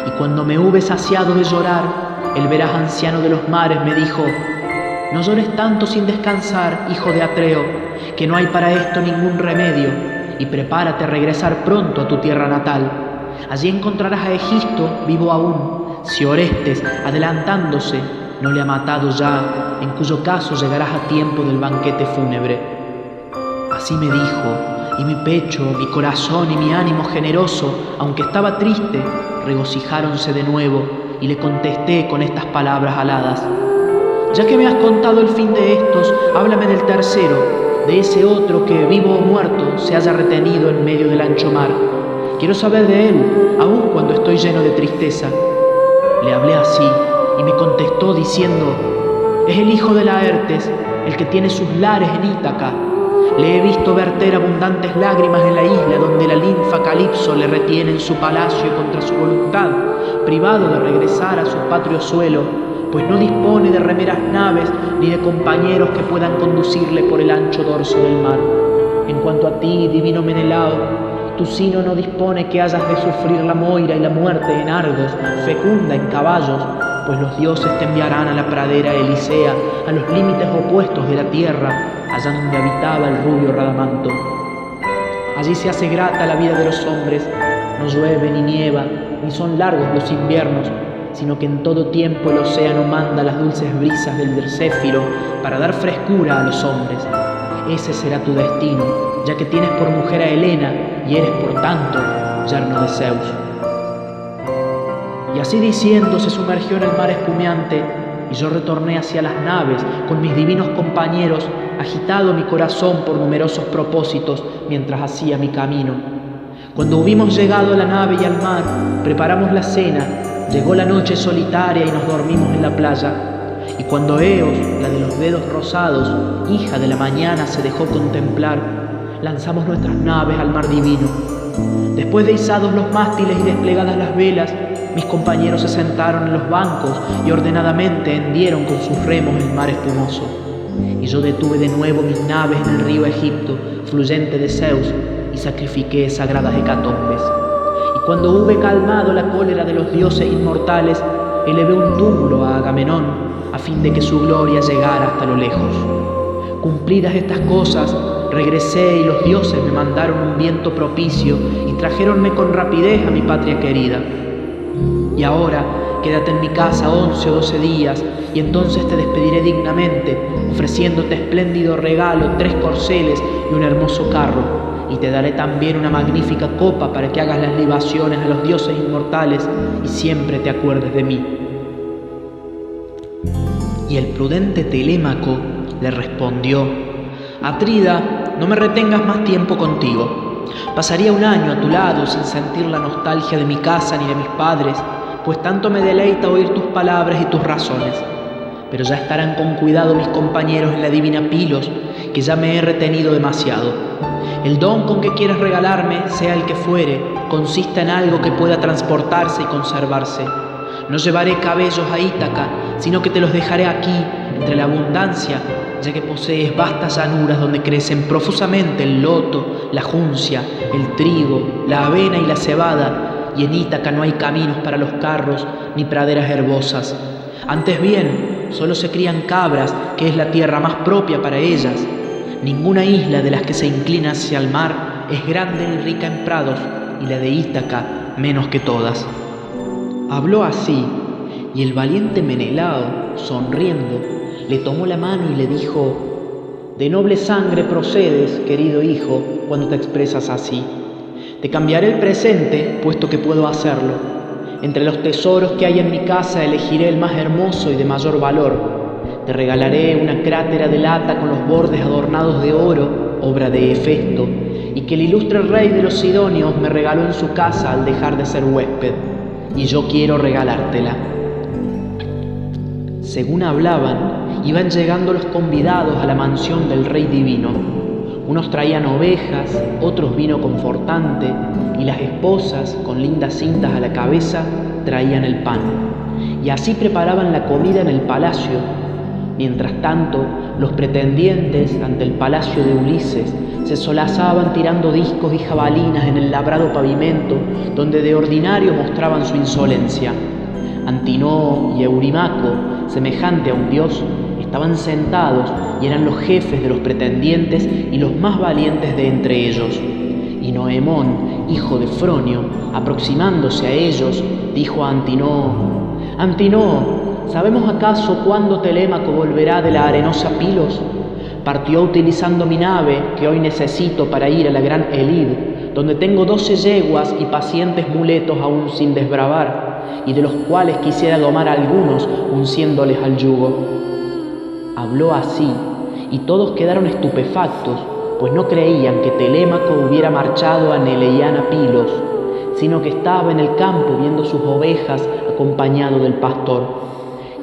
Speaker 1: Y cuando me hube saciado de llorar, el veraz anciano de los mares me dijo: no llores tanto sin descansar, hijo de Atreo, que no hay para esto ningún remedio, y prepárate a regresar pronto a tu tierra natal. Allí encontrarás a Egisto vivo aún, si Orestes, adelantándose, no le ha matado ya, en cuyo caso llegarás a tiempo del banquete fúnebre. Así me dijo, y mi pecho, mi corazón y mi ánimo generoso, aunque estaba triste, regocijáronse de nuevo, y le contesté con estas palabras aladas: ya que me has contado el fin de estos, háblame del tercero, de ese otro que, vivo o muerto, se haya retenido en medio del ancho mar. Quiero saber de él, aun cuando estoy lleno de tristeza. Le hablé así, y me contestó diciendo: es el hijo de Laertes, el que tiene sus lares en Ítaca. Le he visto verter abundantes lágrimas en la isla donde la linfa Calipso le retiene en su palacio contra su voluntad, privado de regresar a su patrio suelo, pues no dispone de remeras naves ni de compañeros que puedan conducirle por el ancho dorso del mar. En cuanto a ti, divino Menelao, tu sino no dispone que hayas de sufrir la moira y la muerte en Argos, fecunda en caballos, pues los dioses te enviarán a la pradera Elisea, a los límites opuestos de la tierra, allá donde habitaba el rubio Radamanto. Allí se hace grata la vida de los hombres, no llueve ni nieva, ni son largos los inviernos, sino que en todo tiempo el océano manda las dulces brisas del Céfiro para dar frescura a los hombres. Ese será tu destino, ya que tienes por mujer a Helena y eres por tanto yerno de Zeus. Y así diciendo se sumergió en el mar espumeante, y yo retorné hacia las naves con mis divinos compañeros, agitado mi corazón por numerosos propósitos mientras hacía mi camino. Cuando hubimos llegado a la nave y al mar, preparamos la cena, llegó la noche solitaria y nos dormimos en la playa. Y cuando Eos, la de los dedos rosados, hija de la mañana, se dejó contemplar, lanzamos nuestras naves al mar divino. Después de izados los mástiles y desplegadas las velas, mis compañeros se sentaron en los bancos y ordenadamente hendieron con sus remos el mar espumoso. Y yo detuve de nuevo mis naves en el río Egipto, fluyente de Zeus, y sacrifiqué sagradas hecatombes. Y cuando hube calmado la cólera de los dioses inmortales, elevé un túmulo a Agamenón, a fin de que su gloria llegara hasta lo lejos. Cumplidas estas cosas, regresé y los dioses me mandaron un viento propicio y trajéronme con rapidez a mi patria querida. Y ahora, quédate en mi casa 11 o 12 días, y entonces te despediré dignamente, ofreciéndote espléndido regalo, 3 corceles y un hermoso carro, y te daré también una magnífica copa para que hagas las libaciones a los dioses inmortales y siempre te acuerdes de mí. Y el prudente Telémaco le respondió: Atrida, no me retengas más tiempo contigo. Pasaría un año a tu lado sin sentir la nostalgia de mi casa ni de mis padres, pues tanto me deleita oír tus palabras y tus razones. Pero ya estarán con cuidado mis compañeros en la divina Pilos, que ya me he retenido demasiado. El don con que quieres regalarme, sea el que fuere, consista en algo que pueda transportarse y conservarse. No llevaré cabellos a Ítaca, sino que te los dejaré aquí, entre la abundancia, ya que posees vastas llanuras donde crecen profusamente el loto, la juncia, el trigo, la avena y la cebada, y en Ítaca no hay caminos para los carros ni praderas herbosas. Antes bien, solo se crían cabras, que es la tierra más propia para ellas. Ninguna isla de las que se inclina hacia el mar es grande ni rica en prados, y la de Ítaca menos que todas. Habló así, y el valiente Menelao, sonriendo, le tomó la mano y le dijo: de noble sangre procedes, querido hijo, cuando te expresas así. Te cambiaré el presente, puesto que puedo hacerlo. Entre los tesoros que hay en mi casa elegiré el más hermoso y de mayor valor. Te regalaré una crátera de lata con los bordes adornados de oro, obra de Hefesto, y que el ilustre rey de los Sidonios me regaló en su casa al dejar de ser huésped, y yo quiero regalártela. Según hablaban, iban llegando los convidados a la mansión del rey divino. Unos traían ovejas, otros vino confortante, y las esposas, con lindas cintas a la cabeza, traían el pan. Y así preparaban la comida en el palacio. Mientras tanto, los pretendientes ante el palacio de Ulises se solazaban tirando discos y jabalinas en el labrado pavimento, donde de ordinario mostraban su insolencia. Antinoo y Eurimaco, semejante a un dios, estaban sentados y eran los jefes de los pretendientes y los más valientes de entre ellos. Y Noemón, hijo de Fronio, aproximándose a ellos, dijo a Antinoo: Antinoo, ¿sabemos acaso cuándo Telémaco volverá de la arenosa Pilos? Partió utilizando mi nave, que hoy necesito para ir a la gran Elid, donde tengo 12 yeguas y pacientes muletos aún sin desbravar, y de los cuales quisiera domar a algunos, unciéndoles al yugo. Habló así, y todos quedaron estupefactos, pues no creían que Telémaco hubiera marchado a Neleiana Pilos, sino que estaba en el campo viendo sus ovejas acompañado del pastor.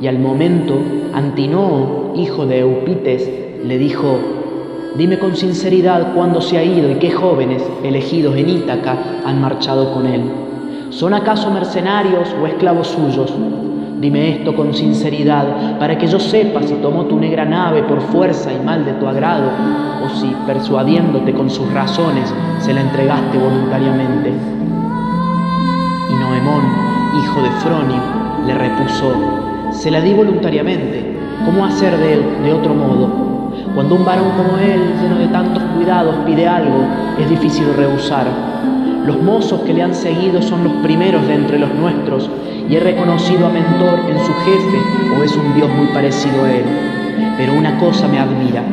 Speaker 1: Y al momento, Antinoo, hijo de Eupites, le dijo: dime con sinceridad cuándo se ha ido y qué jóvenes, elegidos en Ítaca, han marchado con él. ¿Son acaso mercenarios o esclavos suyos? Dime esto con sinceridad, para que yo sepa si tomó tu negra nave por fuerza y mal de tu agrado, o si, persuadiéndote con sus razones, se la entregaste voluntariamente. Y Noemón, hijo de Fronio, le repuso: se la di voluntariamente. ¿Cómo hacer de él de otro modo? Cuando un varón como él, lleno de tantos cuidados, pide algo, es difícil rehusar. Los mozos que le han seguido son los primeros de entre los nuestros, y he reconocido a Mentor en su jefe, o es un dios muy parecido a él. Pero una cosa me admira: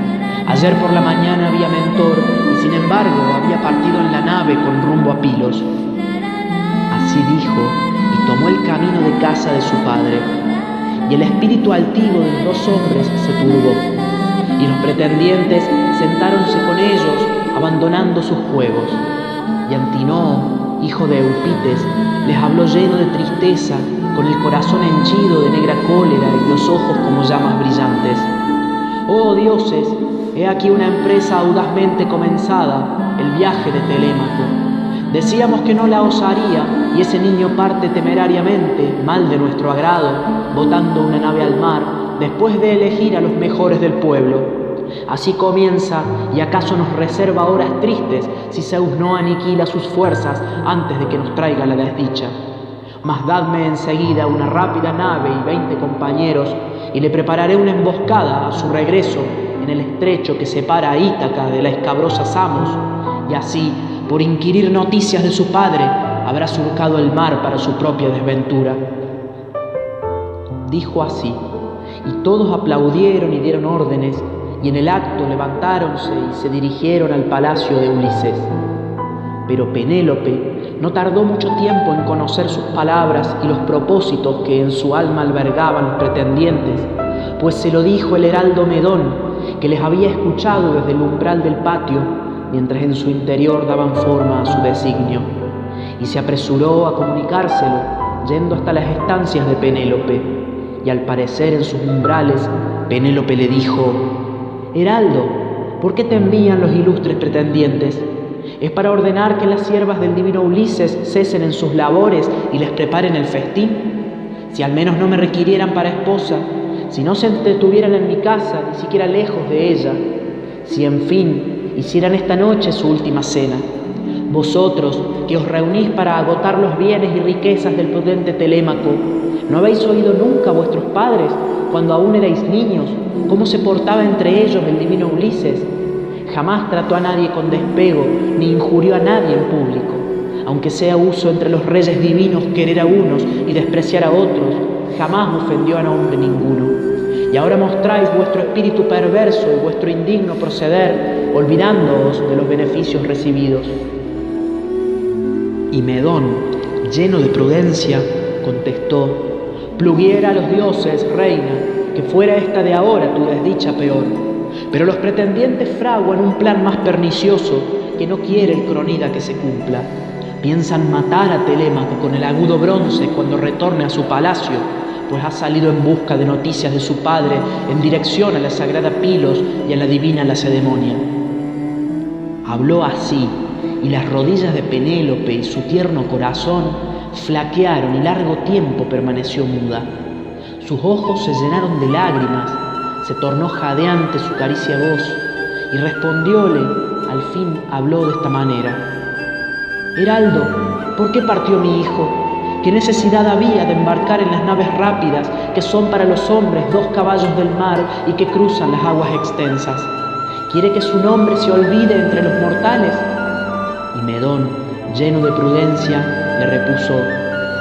Speaker 1: ayer por la mañana vi a Mentor, y sin embargo había partido en la nave con rumbo a Pilos. Así dijo, y tomó el camino de casa de su padre. Y el espíritu altivo de los dos hombres se turbó, y los pretendientes sentáronse con ellos, abandonando sus juegos. Y Antinoo, hijo de Eupites, les habló lleno de tristeza, con el corazón henchido de negra cólera y los ojos como llamas brillantes. ¡Oh dioses! He aquí una empresa audazmente comenzada, el viaje de Telémaco. Decíamos que no la osaría, y ese niño parte temerariamente, mal de nuestro agrado, botando una nave al mar, después de elegir a los mejores del pueblo. Así comienza, y acaso nos reserva horas tristes si Zeus no aniquila sus fuerzas antes de que nos traiga la desdicha. Mas dadme enseguida una rápida nave y 20 compañeros, y le prepararé una emboscada a su regreso en el estrecho que separa a Ítaca de la escabrosa Samos, y así, por inquirir noticias de su padre, habrá surcado el mar para su propia desventura. Dijo así, y todos aplaudieron y dieron órdenes, y en el acto levantáronse y se dirigieron al palacio de Ulises. Pero Penélope no tardó mucho tiempo en conocer sus palabras y los propósitos que en su alma albergaban los pretendientes, pues se lo dijo el heraldo Medón, que les había escuchado desde el umbral del patio, mientras en su interior daban forma a su designio, y se apresuró a comunicárselo, yendo hasta las estancias de Penélope, y al parecer en sus umbrales, Penélope le dijo: Heraldo, ¿por qué te envían los ilustres pretendientes? ¿Es para ordenar que las siervas del divino Ulises cesen en sus labores y les preparen el festín? Si al menos no me requirieran para esposa, si no se entretuvieran en mi casa, ni siquiera lejos de ella, si en fin hicieran esta noche su última cena. Vosotros, que os reunís para agotar los bienes y riquezas del prudente Telémaco, ¿no habéis oído nunca a vuestros padres, cuando aún erais niños, cómo se portaba entre ellos el divino Ulises? Jamás trató a nadie con despego, ni injurió a nadie en público. Aunque sea uso entre los reyes divinos querer a unos y despreciar a otros, jamás ofendió a hombre ninguno. Y ahora mostráis vuestro espíritu perverso y vuestro indigno proceder, olvidándoos de los beneficios recibidos. Y Medón, lleno de prudencia, contestó: pluguiera a los dioses, reina, que fuera esta de ahora tu desdicha peor. Pero los pretendientes fraguan un plan más pernicioso que no quiere el cronida que se cumpla. Piensan matar a Telémaco con el agudo bronce cuando retorne a su palacio, pues ha salido en busca de noticias de su padre en dirección a la sagrada Pilos y a la divina Lacedemonia. Habló así, y las rodillas de Penélope y su tierno corazón flaquearon y largo tiempo permaneció muda. Sus ojos se llenaron de lágrimas, se tornó jadeante su caricia voz, y respondióle, al fin habló de esta manera: Heraldo, ¿por qué partió mi hijo? ¿Qué necesidad había de embarcar en las naves rápidas, que son para los hombres 2 caballos del mar y que cruzan las aguas extensas? ¿Quiere que su nombre se olvide entre los mortales? Y Medón, lleno de prudencia, le repuso: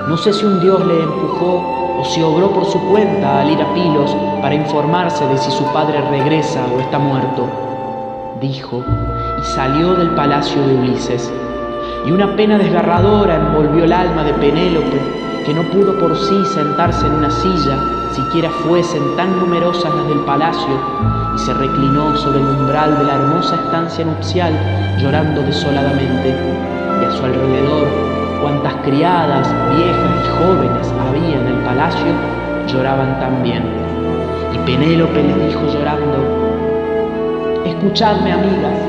Speaker 1: no sé si un dios le empujó o si obró por su cuenta al ir a Pilos para informarse de si su padre regresa o está muerto. Dijo, y salió del palacio de Ulises. Y una pena desgarradora envolvió el alma de Penélope, que no pudo por sí sentarse en una silla, siquiera fuesen tan numerosas las del palacio, y se reclinó sobre el umbral de la hermosa estancia nupcial, llorando desoladamente, y a su alrededor, cuantas criadas, viejas y jóvenes había en el palacio, lloraban también. Y Penélope les dijo llorando: escuchadme, amigas,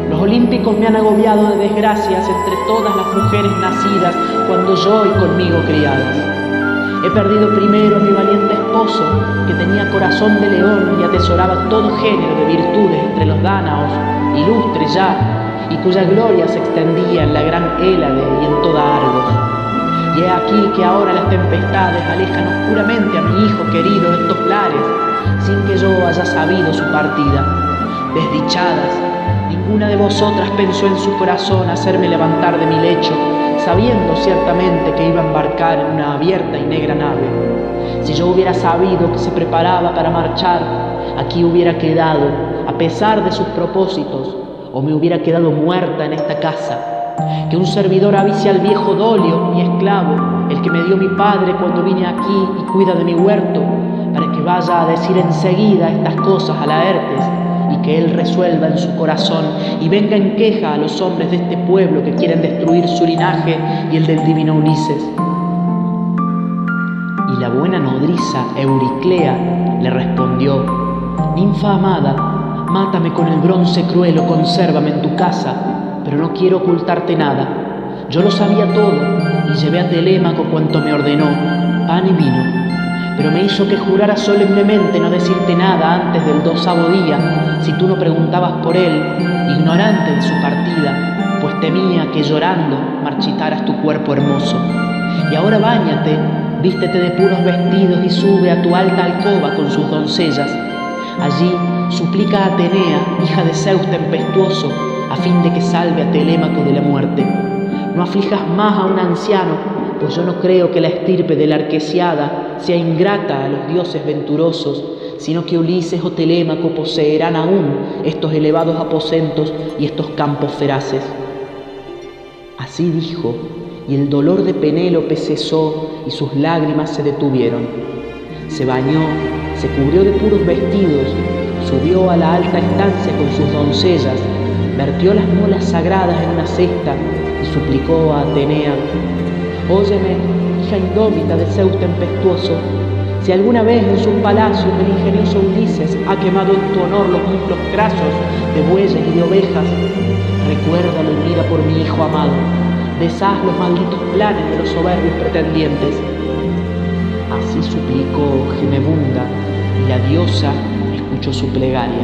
Speaker 1: los olímpicos me han agobiado de desgracias entre todas las mujeres nacidas cuando yo y conmigo criadas. He perdido primero a mi valiente esposo, que tenía corazón de león y atesoraba todo género de virtudes entre los dánaos, ilustre ya, y cuya gloria se extendía en la gran Hélade y en toda Argos. Y he aquí que ahora las tempestades alejan oscuramente a mi hijo querido de estos lares, sin que yo haya sabido su partida. Desdichadas, ninguna de vosotras pensó en su corazón hacerme levantar de mi lecho, sabiendo ciertamente que iba a embarcar en una abierta y negra nave. Si yo hubiera sabido que se preparaba para marchar, aquí hubiera quedado, a pesar de sus propósitos, o me hubiera quedado muerta en esta casa. Que un servidor avise al viejo Dolio, mi esclavo, el que me dio mi padre cuando vine aquí y cuida de mi huerto, para que vaya a decir enseguida estas cosas a Laertes, y que él resuelva en su corazón y venga en queja a los hombres de este pueblo que quieren destruir su linaje y el del divino Ulises. Y la buena nodriza Euriclea le respondió: ninfa amada, mátame con el bronce cruel o consérvame en tu casa, pero no quiero ocultarte nada. Yo lo sabía todo y llevé a Telémaco cuanto me ordenó, pan y vino. Pero me hizo que jurara solemnemente no decirte nada antes del 12º día, si tú no preguntabas por él, ignorante de su partida, pues temía que llorando marchitaras tu cuerpo hermoso. Y ahora báñate, vístete de puros vestidos y sube a tu alta alcoba con sus doncellas. Allí suplica a Atenea, hija de Zeus tempestuoso, a fin de que salve a Telémaco de la muerte. No aflijas más a un anciano, pues yo no creo que la estirpe de la Arquesiada sea ingrata a los dioses venturosos, sino que Ulises o Telémaco poseerán aún estos elevados aposentos y estos campos feraces. Así dijo, y el dolor de Penélope cesó y sus lágrimas se detuvieron. Se bañó, se cubrió de puros vestidos, subió a la alta estancia con sus doncellas, vertió las molas sagradas en una cesta y suplicó a Atenea: óyeme, hija indómita de Zeus tempestuoso, si alguna vez en sus palacios el ingenioso Ulises ha quemado en tu honor los muslos grasos de bueyes y de ovejas, recuérdalo y mira por mi hijo amado, deshaz los malditos planes de los soberbios pretendientes. Así Así suplicó Gemebunda, y la diosa escuchó su plegaria.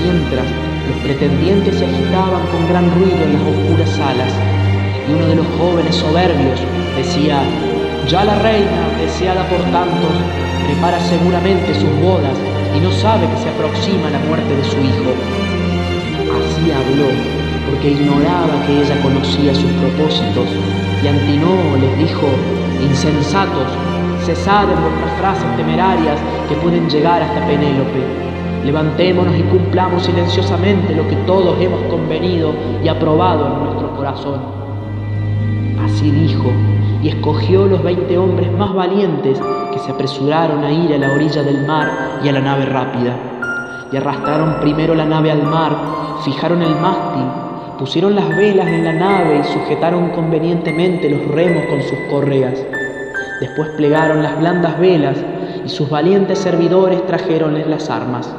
Speaker 1: Mientras, los pretendientes se agitaban con gran ruido en las oscuras salas, y uno de los jóvenes soberbios decía: «Ya la reina, deseada por tantos, prepara seguramente sus bodas y no sabe que se aproxima la muerte de su hijo». Así habló, porque ignoraba que ella conocía sus propósitos, y Antinoo les dijo: «Insensatos, cesad en vuestras frases temerarias que pueden llegar hasta Penélope. Levantémonos y cumplamos silenciosamente lo que todos hemos convenido y aprobado en nuestro corazón». Así dijo, y escogió los 20 hombres más valientes, que se apresuraron a ir a la orilla del mar y a la nave rápida. Y arrastraron primero la nave al mar, fijaron el mástil, pusieron las velas en la nave y sujetaron convenientemente los remos con sus correas. Después plegaron las blandas velas y sus valientes servidores trajeronles las armas.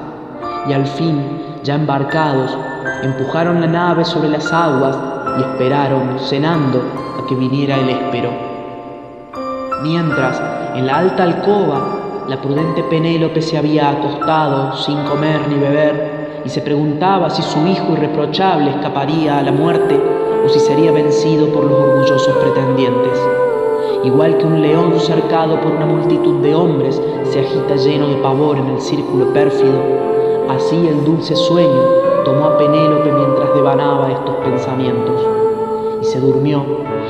Speaker 1: Y al fin, ya embarcados, empujaron la nave sobre las aguas y esperaron, cenando, a que viniera el éspero. Mientras, en la alta alcoba, la prudente Penélope se había acostado sin comer ni beber y se preguntaba si su hijo irreprochable escaparía a la muerte o si sería vencido por los orgullosos pretendientes. Igual que un león cercado por una multitud de hombres se agita lleno de pavor en el círculo pérfido, así el dulce sueño tomó a Penélope mientras devanaba estos pensamientos. Y se durmió,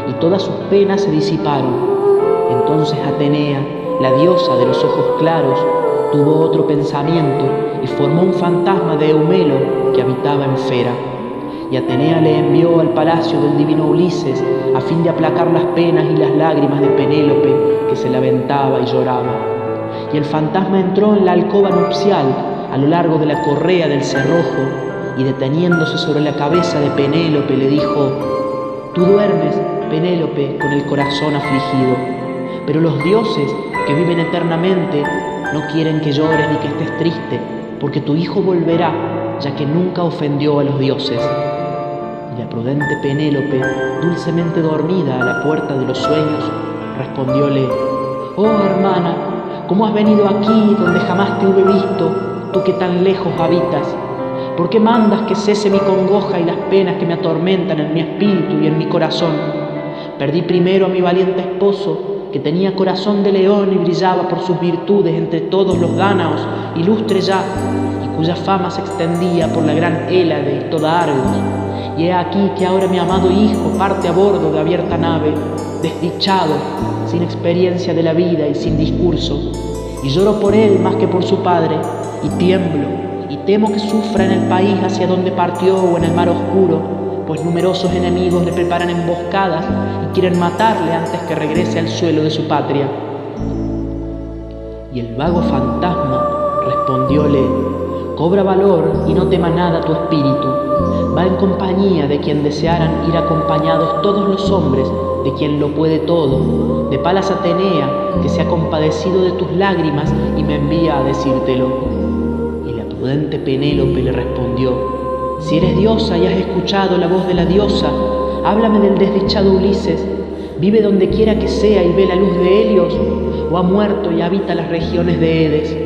Speaker 1: y todas sus penas se disiparon. Entonces Atenea, la diosa de los ojos claros, tuvo otro pensamiento y formó un fantasma de Eumelo que habitaba en Fera. Y Atenea le envió al palacio del divino Ulises a fin de aplacar las penas y las lágrimas de Penélope, que se lamentaba y lloraba. Y el fantasma entró en la alcoba nupcial a lo largo de la correa del cerrojo y, deteniéndose sobre la cabeza de Penélope, le dijo: «Tú duermes, Penélope, con el corazón afligido, pero los dioses, que viven eternamente, no quieren que llores ni que estés triste, porque tu hijo volverá, ya que nunca ofendió a los dioses». Y la prudente Penélope, dulcemente dormida a la puerta de los sueños, respondióle: «Oh hermana, ¿cómo has venido aquí donde jamás te hube visto, tú que tan lejos habitas? ¿Por qué mandas que cese mi congoja y las penas que me atormentan en mi espíritu y en mi corazón? Perdí primero a mi valiente esposo, que tenía corazón de león y brillaba por sus virtudes entre todos los dánaos, ilustre ya, y cuya fama se extendía por la gran Hélade y toda Argos. Y he aquí que ahora mi amado hijo parte a bordo de abierta nave, desdichado, sin experiencia de la vida y sin discurso, y lloro por él más que por su padre, y tiemblo, y temo que sufra en el país hacia donde partió o en el mar oscuro, pues numerosos enemigos le preparan emboscadas y quieren matarle antes que regrese al suelo de su patria». Y el vago fantasma respondióle: «Cobra valor y no tema nada tu espíritu. Va en compañía de quien desearan ir acompañados todos los hombres, de quien lo puede todo, de Palas Atenea, que se ha compadecido de tus lágrimas y me envía a decírtelo». Y la prudente Penélope le respondió: «Si eres diosa y has escuchado la voz de la diosa, háblame del desdichado Ulises. ¿Vive donde quiera que sea y ve la luz de Helios, o ha muerto y habita las regiones de Edes?».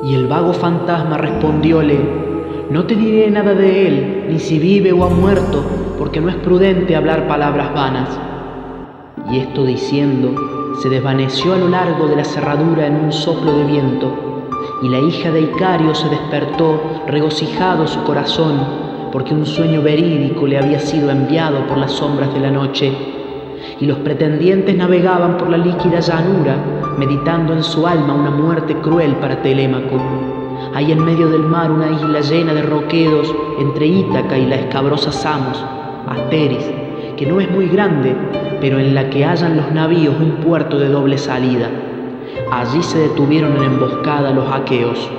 Speaker 1: Y el vago fantasma respondióle: «No te diré nada de él, ni si vive o ha muerto, porque no es prudente hablar palabras vanas». Y esto diciendo, se desvaneció a lo largo de la cerradura en un soplo de viento, y la hija de Icario se despertó, regocijado su corazón, porque un sueño verídico le había sido enviado por las sombras de la noche. Y los pretendientes navegaban por la líquida llanura, meditando en su alma una muerte cruel para Telémaco. Hay en medio del mar una isla llena de roquedos entre Ítaca y la escabrosa Samos, Asteris, que no es muy grande, pero en la que hallan los navíos un puerto de doble salida. Allí se detuvieron en emboscada los aqueos.